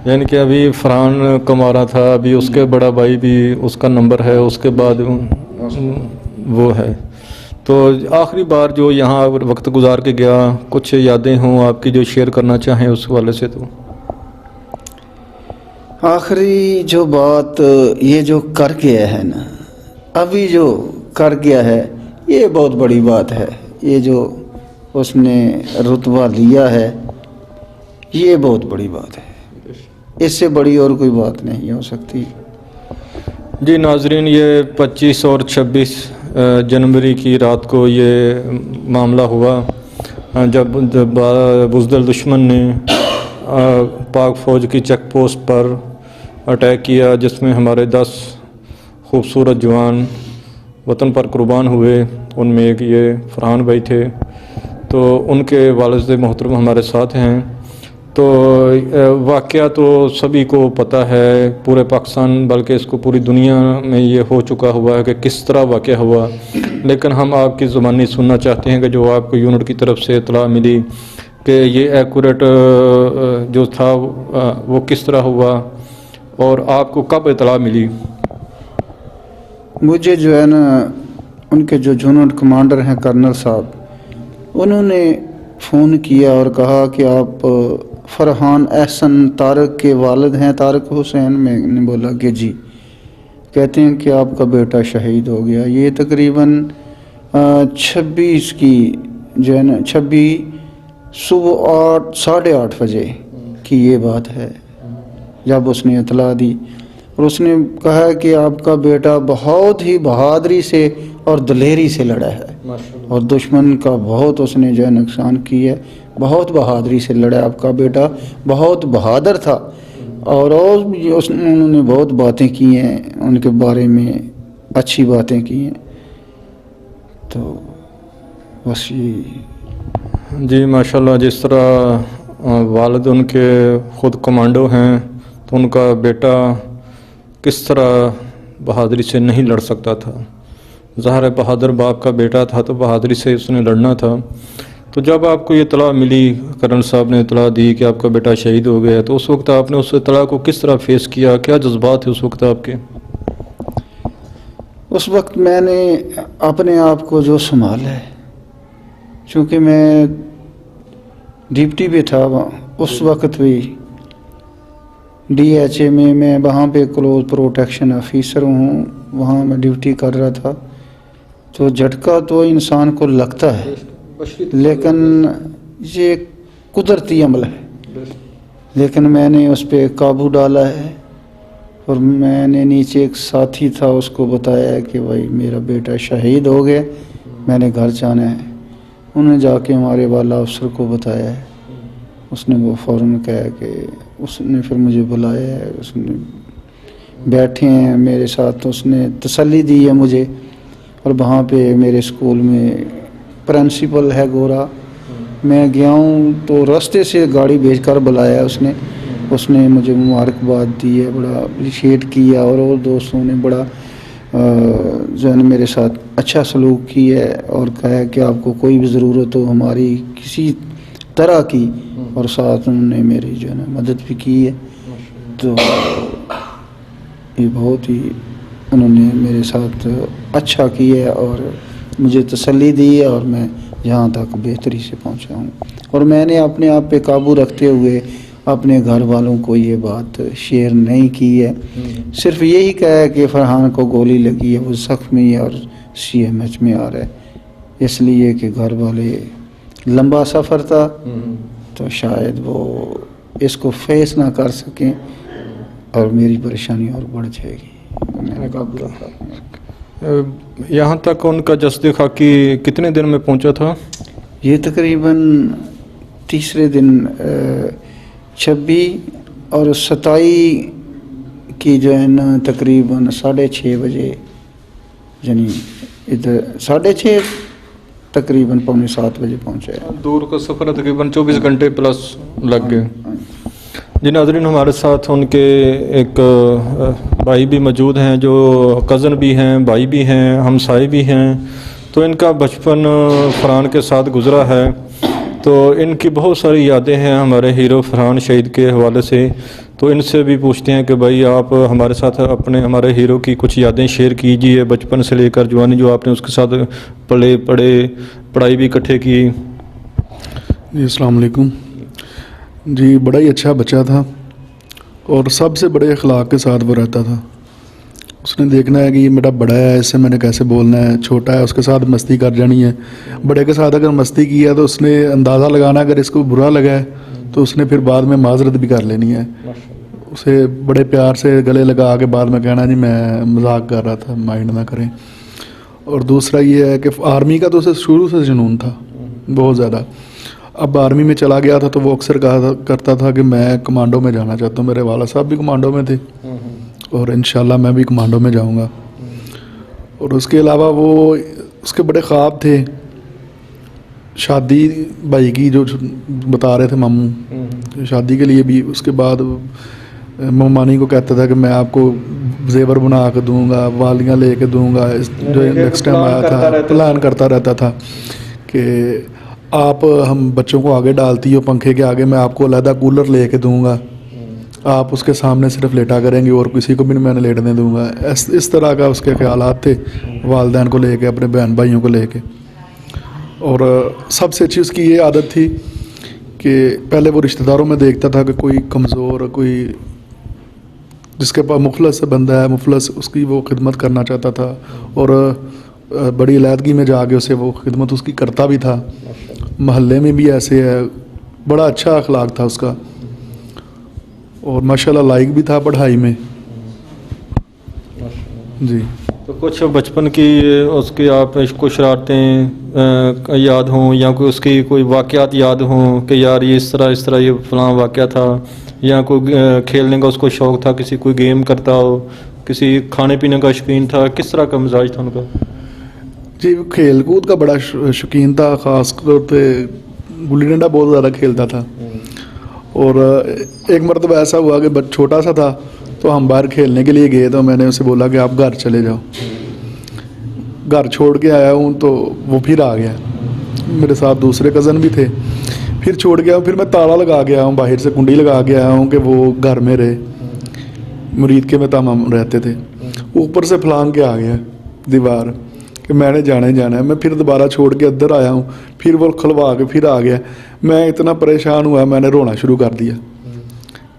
یعنی کہ ابھی فرحان کما رہا تھا، ابھی اس کے بڑا بھائی بھی اس کا نمبر ہے، اس کے بعد وہ ہے. تو آخری بار جو یہاں وقت گزار کے گیا، کچھ یادیں ہوں آپ کی جو شیئر کرنا چاہیں اس حوالے سے؟ تو آخری جو بات یہ جو کر گیا ہے نا، ابھی جو کر گیا ہے یہ بہت بڑی بات ہے. یہ جو اس نے رتبہ لیا ہے یہ بہت بڑی بات ہے، اس سے بڑی اور کوئی بات نہیں ہو سکتی. جی ناظرین، یہ 25 اور 26 جنوری کی رات کو یہ معاملہ ہوا جب بزدل دشمن نے پاک فوج کی چیک پوسٹ پر اٹیک کیا، جس میں ہمارے 10 خوبصورت جوان وطن پر قربان ہوئے. ان میں ایک یہ فرحان بھائی تھے. تو ان کے والد محترم ہمارے ساتھ ہیں. تو واقعہ تو سبھی کو پتہ ہے، پورے پاکستان بلکہ اس کو پوری دنیا میں یہ ہو چکا ہوا ہے کہ کس طرح واقعہ ہوا. لیکن ہم آپ کی زبانی سننا چاہتے ہیں کہ جو آپ کو یونٹ کی طرف سے اطلاع ملی کہ یہ ایکوریٹ جو تھا وہ کس طرح ہوا اور آپ کو کب اطلاع ملی؟ مجھے جو ہے نا ان کے جو یونٹ کمانڈر ہیں کرنل صاحب، انہوں نے فون کیا اور کہا کہ آپ فرحان احسن طارق کے والد ہیں، طارق حسین. میں نے بولا کہ جی. کہتے ہیں کہ آپ کا بیٹا شہید ہو گیا. یہ تقریباً 26 کی جو ہے نا 26 صبح 8:30 بجے کی یہ بات ہے جب اس نے اطلاع دی. اور اس نے کہا کہ آپ کا بیٹا بہت ہی بہادری سے اور دلیری سے لڑا ہے اور دشمن کا بہت اس نے جو ہے نقصان کیا ہے. بہت بہادری سے لڑا. آپ کا بیٹا بہت بہادر تھا. اور بھی انہوں نے بہت باتیں کی ہیں ان کے بارے میں، اچھی باتیں کی ہیں. تو بس یہ جی ماشاءاللہ. جس طرح والد ان کے خود کمانڈو ہیں، تو ان کا بیٹا کس طرح بہادری سے نہیں لڑ سکتا تھا؟ ظاہر ہے بہادر باپ کا بیٹا تھا تو بہادری سے اس نے لڑنا تھا. تو جب آپ کو یہ اطلاع ملی، کرنل صاحب نے اطلاع دی کہ آپ کا بیٹا شہید ہو گیا، تو اس وقت آپ نے اس اطلاع کو کس طرح فیس کیا؟ کیا جذبات تھے اس وقت آپ کے؟ اس وقت میں نے اپنے آپ کو جو سنبھالا ہے، چونکہ میں ڈپٹی پہ تھا اس وقت بھی DHA میں وہاں پہ کلوز پروٹیکشن آفیسر ہوں، وہاں میں ڈیوٹی کر رہا تھا. تو جھٹکا تو انسان کو لگتا ہے، لیکن یہ قدرتی عمل ہے. لیکن میں نے اس پہ قابو ڈالا ہے. اور میں نے نیچے ایک ساتھی تھا، اس کو بتایا کہ بھائی میرا بیٹا شہید ہو گیا، میں نے گھر جانا ہے. انہوں نے جا کے ہمارے والا افسر کو بتایا ہے. اس نے وہ فوراً کہا کہ اس نے پھر مجھے بلایا ہے. اس نے بیٹھے ہیں میرے ساتھ، تو اس نے تسلی دی ہے مجھے. اور وہاں پہ میرے اسکول میں پرنسپل ہے گورا، میں گیا ہوں تو راستے سے گاڑی بھیج کر بلایا اس نے مجھے مبارکباد دی ہے، بڑا اپریشیٹ کیا. اور دوستوں نے بڑا جو ہے نا میرے ساتھ اچھا سلوک کی ہے اور کہا کہ آپ کو کوئی بھی ضرورت ہو ہماری کسی طرح کی، اور ساتھ انہوں نے میری جو ہے نا مدد بھی کی ہے. تو یہ بہت ہی انہوں نے میرے ساتھ اچھا کیا ہے اور مجھے تسلی دی ہے، اور میں یہاں تک بہتری سے پہنچا ہوں. اور میں نے اپنے آپ پہ قابو رکھتے ہوئے اپنے گھر والوں کو یہ بات شیئر نہیں کی ہے. صرف یہی کہا ہے کہ فرحان کو گولی لگی ہے، وہ زخمی ہے اور CMH میں آ رہا ہے. اس لیے کہ گھر والے لمبا سفر تھا تو شاید وہ اس کو فیس نہ کر سکیں اور میری پریشانی اور بڑھ جائے گی. میں نے قابو رکھا. یہاں تک ان کا جسد خاکی کتنے دن میں پہنچا تھا؟ یہ تقریباً تیسرے دن 26 اور 27 کی جو ہے نا تقریباً 6:30 بجے، یعنی ادھر 6:30 تقریباً 6:45 بجے پہنچے. دور کا سفر تقریباً 24 گھنٹے پلس لگ گئے. جی ناظرین، ہمارے ساتھ ان کے ایک بھائی بھی موجود ہیں، جو کزن بھی ہیں، بھائی بھی ہیں، ہمسائے بھی ہیں. تو ان کا بچپن فرحان کے ساتھ گزرا ہے، تو ان کی بہت ساری یادیں ہیں ہمارے ہیرو فرحان شہید کے حوالے سے. तो इनसे भी पूछते हैं कि भाई आप हमारे साथ हमारे हीरो की कुछ यादें शेयर कीजिए, बचपन से लेकर जवानी जो आपने उसके साथ पले पढ़े, पढ़ाई भी इकट्ठे की। जी अस्सलाम वालेकुम। जी बड़ा ही अच्छा बच्चा था और सबसे बड़े अखलाक के साथ वो रहता था। उसने देखना है कि ये मेरा बड़ा है, इससे मैंने कैसे बोलना है, छोटा है उसके साथ मस्ती कर जानी है। बड़े के साथ अगर मस्ती की है तो उसने अंदाज़ा लगाना, अगर इसको बुरा लगा है तो उसने फिर बाद में माजरत भी कर लेनी है। उसे बड़े प्यार से गले लगा के बाद में कहना जी मैं मजाक कर रहा था, माइंड ना करें। और दूसरा ये है कि आर्मी का तो उसे शुरू से जुनून था बहुत ज़्यादा। अब आर्मी में चला गया था तो वो अक्सर कहा करता था कि मैं कमांडो में जाना चाहता हूँ। मेरे वाला साहब भी कमांडो में थे और इंशाल्लाह मैं भी कमांडो में जाऊँगा। और उसके अलावा वो उसके बड़े ख्वाब थे शादी भाई की, जो बता रहे थे मामू, शादी के लिए भी। उसके बाद ममानी को कहता था कि मैं आपको जेवर बना के दूँगा, वालियाँ ले के दूँगा। जो नेक्स्ट टाइम आया था प्लान करता रहता था कि आप हम बच्चों को आगे डालती हो पंखे के आगे, मैं आपको अलहदा कूलर ले के दूँगा, आप उसके सामने सिर्फ लेटा करेंगे और किसी को भी मैंने लेटने दूँगा। इस तरह का उसके ख्यालात थे वालिदैन को लेके, अपने बहन भाइयों को लेके। और सबसे अच्छी उसकी ये आदत थी कि पहले वो रिश्तेदारों में देखता था कि कोई कमज़ोर, कोई जिसके पास मुखलस बंदा है, मुफलस, उसकी वो खिदमत करना चाहता था और बड़ी अलहदगी में जाके उसे वो खिदमत उसकी करता भी था। महल्ले में भी ऐसे है, बड़ा अच्छा अखलाक था उसका और माशाल्लाह लाइक भी था पढ़ाई में। जी तो कुछ बचपन की उसकी आप कुछ शरारतें याद हों या कोई उसकी कोई वाक़यात याद हों कि यार ये इस तरह ये फ़लाँ वाक़या था, या कोई खेलने का उसको शौक़ था, किसी कोई गेम करता हो, किसी खाने पीने का शौकीन था, किस तरह का मिजाज था उनका? जी खेल कूद का बड़ा शौकीन था, ख़ास तौर पे गुल्ली डंडा बहुत ज़्यादा खेलता था। और एक मरतबा ऐसा हुआ कि छोटा सा था तो हम बाहर खेलने के लिए गए, तो मैंने उसे बोला कि आप घर चले जाओ। घर छोड़ के आया हूँ तो वो फिर आ गया, मेरे साथ दूसरे कज़न भी थे, फिर छोड़ गया। फिर मैं ताला लगा गया हूँ, बाहर से कुंडी लगा के आया हूँ कि वो घर में रहे। मुरीद के में तमाम रहते थे, ऊपर से फलांग के आ गया दीवार कि मैंने जाना ही जाना है। मैं फिर दोबारा छोड़ के अंदर आया हूँ, फिर वो खुलवा के फिर आ गया। मैं इतना परेशान हुआ, मैंने रोना शुरू कर दिया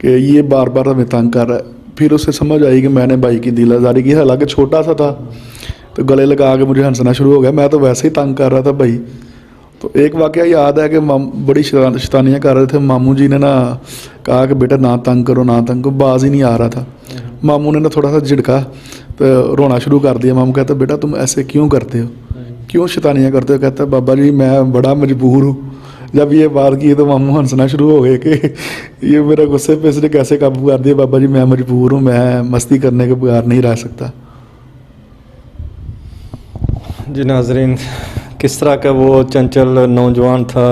कि ये बार बार हमें तंग कर रहा है। फिर उसे समझ आई कि मैंने भाई की दिल आज़ारी की, हालांकि छोटा सा था तो गले लगा के मुझे हंसना शुरू हो गया। मैं तो वैसे ही तंग कर रहा था भाई। तो एक वाक़या याद है कि बड़ी शैतानियाँ कर रहे थे। मामू जी ने ना कहा कि बेटा ना तंग करो, ना तंग करो, बाज ही नहीं आ रहा था। मामू ने ना थोड़ा सा झिड़का तो रोना शुरू कर दिया। मामू कहता बेटा तुम ऐसे क्यों करते हो, क्यों शैतानियाँ करते हो? कहता बाबा जी मैं बड़ा मजबूर हूँ। जब ये बात की तो मामू हंसना शुरू हो गए कि ये मेरा गुस्से पे इसने कैसे काबू कर दिया। बाबा जी मैं मजबूर हूँ, मैं मस्ती करने के बगैर नहीं रह सकता। जी नाज़रीन, किस तरह का वो चंचल नौजवान था,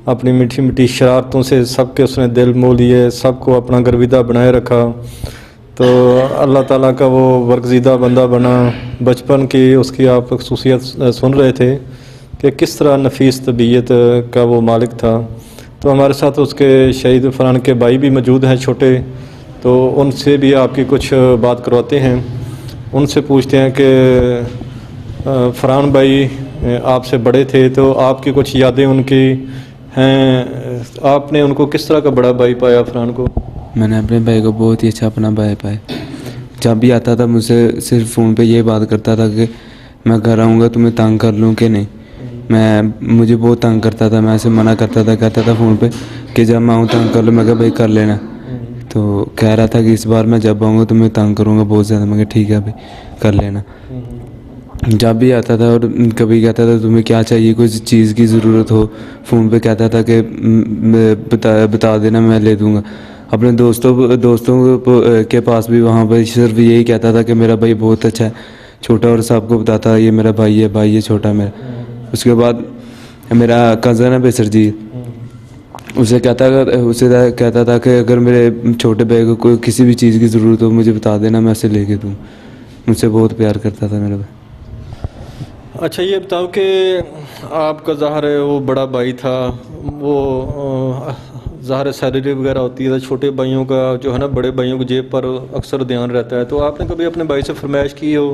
अपनी मीठी मीठी शरारतों से सबके उसने दिल मोह लिए, सबको अपना गर्विदा बनाए रखा। तो अल्लाह ताला का वो वर्गज़ीदा बंदा बना। बचपन की उसकी आप खसूसियत सुन रहे थे कि किस तरह नफीस तबीयत का वो मालिक था। तो हमारे साथ उसके शहीद फरहान के भाई भी मौजूद हैं छोटे, तो उनसे भी आपकी कुछ बात करवाते हैं। उनसे पूछते हैं कि फरहान भाई आपसे बड़े थे तो आपकी कुछ यादें उनकी हैं, आपने उनको किस तरह का बड़ा भाई पाया फरहान को? मैंने अपने भाई को बहुत ही अच्छा अपना भाई पाया। जब भी आता था मुझसे सिर्फ फ़ोन पे ये बात करता था कि मैं घर आऊँगा तुम्हें तंग कर लूँ कि नहीं। मुझे बहुत तंग करता था, मैं ऐसे मना करता था, कहता था फ़ोन पे कि जब मैं आऊँ तंग कर लूँ। मैं कहा भाई कर लेना। तो कह रहा था कि इस बार मैं जब आऊँगा तुम्हें तंग करूँगा बहुत ज़्यादा। मैं कहा ठीक है भाई कर लेना। जब भी आता था और कभी कहता था तुम्हें क्या चाहिए, कोई चीज़ की ज़रूरत हो, फ़ोन पे कहता था कि बता देना मैं ले दूँगा। अपने दोस्तों के पास भी वहाँ पर सिर्फ यही कहता था कि मेरा भाई बहुत अच्छा है, छोटा, और सबको बताता ये मेरा भाई है छोटा मेरा। उसके बाद मेरा कज़न है बेसर जी, उसे कहता था कि अगर मेरे छोटे भाई को कोई किसी भी चीज़ की ज़रूरत हो मुझे बता देना, मैं उसे लेके दूँ। मुझसे बहुत प्यार करता था मेरा भाई। अच्छा ये बताओ कि आपका ज़ाहिर है वो बड़ा भाई था, वो ज़ाहिर सैलरी वगैरह होती है तो छोटे भाइयों का जो है ना बड़े भाइयों की जेब पर अक्सर ध्यान रहता है, तो आपने कभी अपने भाई से फरमाइश की हो